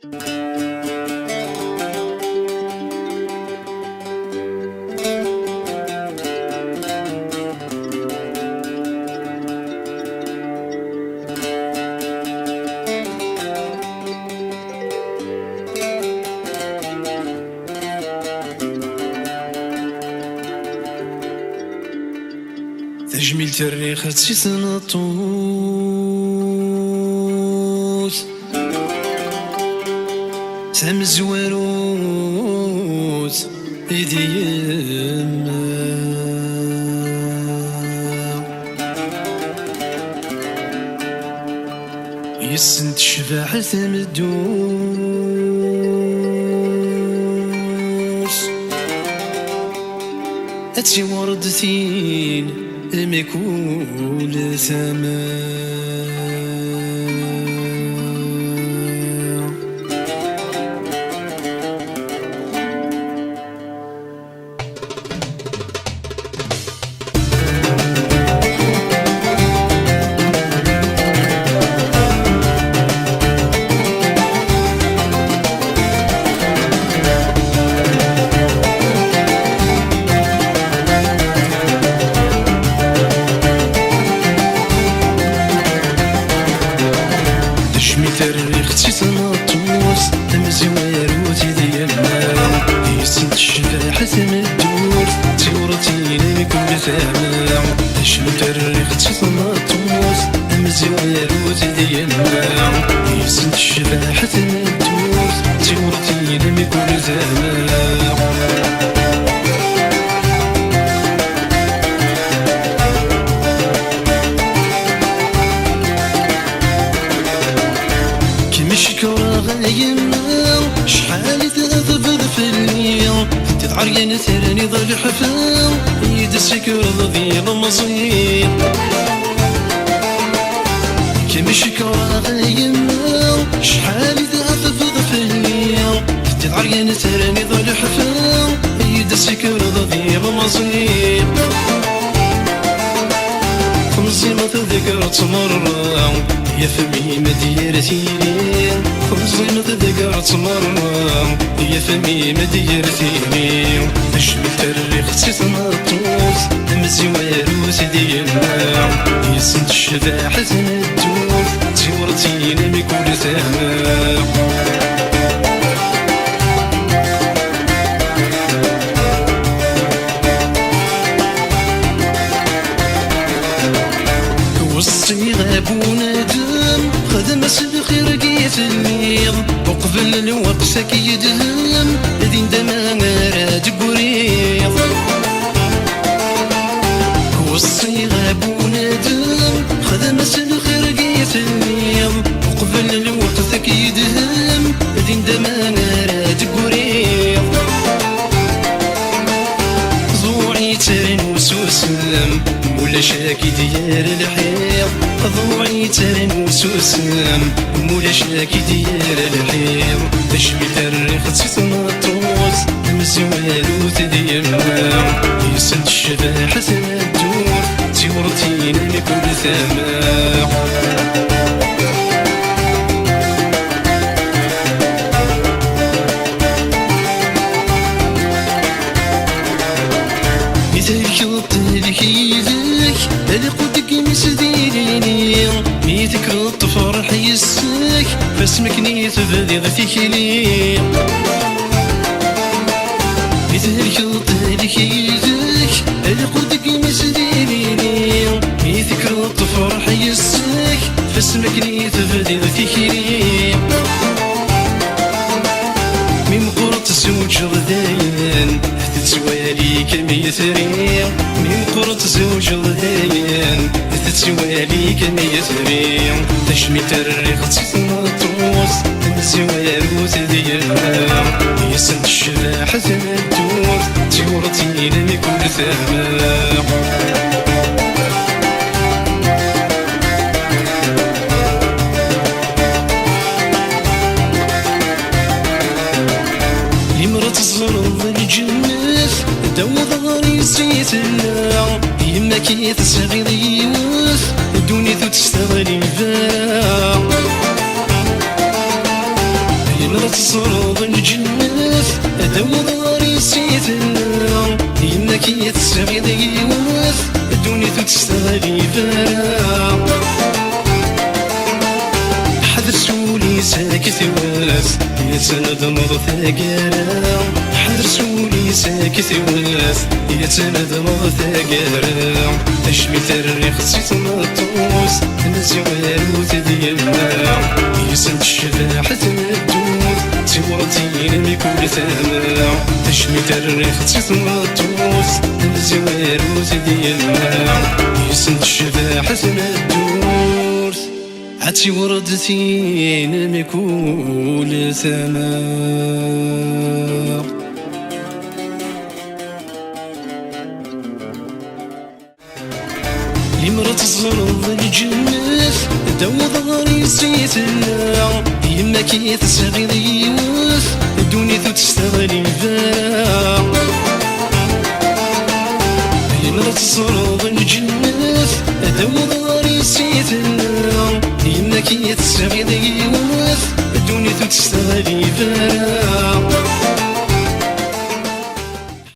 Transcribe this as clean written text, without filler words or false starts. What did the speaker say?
تجميل تاريخ تسيسنا طوس سام زواروت ايدي يما يسنت شفاعة مدوس اتي وردتين مكول سماء تاريخ تسيسنا طوس مزوار وتيدي الماء يسنت الشفاحة مدور تورتيني بكل ثماء تشمي تاريخ تسيسنا طوس مزوار وتيدي الماء يسنت الشفاحة مدور تورتيني بكل ثماء مشكورة غايمة شحال تذبذ في الليل تتعرين ثاني ضل حفاو يدسكر ضذي المصير كمشكورة غايمة شحال تذبذ في الليل تتعرين ثاني ضل حفاو يدسكر ضذي المصير خمسيمة ذكرت مرة يا فمي مديرتيني خمسيمة ذكرت مرة يا فمي مديرتيني تشمل تاريخ تسيسنا طوس مزوار وسيدي الماء يسنت الشفاحة مدوس تورتيني بكل ثماء وسطي غاب ونادم خدم الخير قيت الليل وقبل الوقت كيدهم دين دما راد قريض وسطي غاب ونادم خدم الخير قيت الليل وقبل الوقت كيدهم دين دما راد قريض زوعي ترين وسوسلم ولا شاكي ديال الحيط ضوعي ترين وسوسم مولا شاكي ديال الحيط تشمي تاريخ تسيسنا طوس مزوال وتدي الماء يسنت الشفاحة مدور تورتين لكل ثماء مثلك الطيب كيدك القدك مسديني ميتك الطفر حيسك فاسمك نيت فذيض تكلي مثلك الطيب كيدك القدك مسديني ميتك الطفر حيسك فاسمك نيت فذيض تكلي من قرط زوج ردين تتسوالي كميترين من قرط زوج ردين تتسوالي كميترين تشمي تاريخ تسيسنا طوس مزوار وتدي الماء يسنت الشفاحة مدور تورتيني بكل ثماء الظلم الجنة دو ظهري نسيت الله يما كي تسغي ضيوث دوني تستغلي الباب يمرا تصرض الجنس داو ضاري سيتنا يما كي تستغيض يوس الدنيا تستغلي فانا حذر سولي ساكت واس يا سند مض ثقالا حذر سولي ساكت واس يا سند مض ثقالا تشمي تريخ سيت مطوس نزوال وتدينا يسند الشفاحة تمدوس سورتي لم يكون ثمنا تشمي تريخ سيت مطوس نزوال وتدينا يسند الشفاحة تمدوس عتي وردتي لم يكون ثمنا يمرا تصغر الجنس داو ضهري سيتنا يما كي تستغيض يوس الدنيا تستغلي فانا يمرا تصغر الجنس داو ضهري سيتنا يما كي تستغيض يوس الدنيا تستغلي فانا